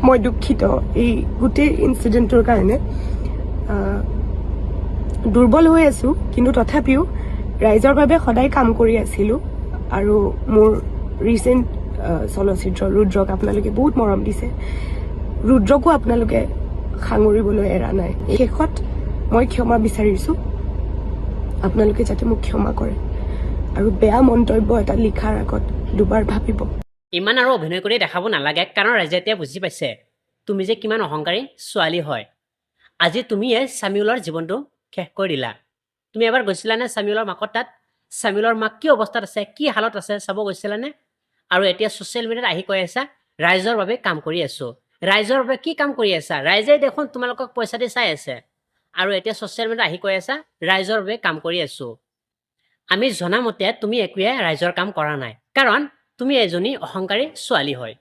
মই দুঃখিত এই গোটেই ইনসিডেন্টৰ কাৰণে দুৰ্বল হৈ আছো কিন্তু তথাপিও ৰাইজৰ বাবে সদায় কাম কৰি আছিলো আৰু মোৰ ৰিসেন্ট চলচ্চিত্ৰ ৰুদ্ৰক আপোনালোকে বহুত মৰম দিছে ৰুদ্ৰকো আপোনালোকে সাঙুৰিবলৈ এৰা নাই শেষত মই ক্ষমা বিচাৰিছো আপোনালোকে যাতে মোক ক্ষমা কৰে আৰু বেয়া মন্তব্য এটা লিখাৰ আগত দুবাৰ ভাবিব ইমান আৰু অভিনয় কৰি দেখাব নালাগে কাৰণ ৰাইজে এতিয়া বুজি পাইছে তুমি যে কিমান অহংকাৰী ছোৱালী হয় আজি তুমিয়ে সামিউলৰ জীৱনটো শেষ কৰি দিলা তুমি এবাৰ গৈছিলানে সামিউলৰ মাকৰ তাত সামিউলৰ মাক কি অৱস্থাত আছে কি হালত আছে চাব গৈছিলানে আৰু এতিয়া ছ'চিয়েল মিডিয়াত আহি কৈ আছা ৰাইজৰ বাবে কাম কৰি আছো ৰাইজৰ বাবে কি কাম কৰি আছা ৰাইজে দেখোন তোমালোকক পইচা দি চাই আছে আৰু এতিয়া ছ'চিয়েল মিডিয়াত আহি কৈ আছা ৰাইজৰ বাবে কাম কৰি আছো আমি জনামতে তুমি একোৱে ৰাইজৰ কাম কৰা নাই কাৰণ তুমি এজনী অহংকাৰী ছোৱালী হয়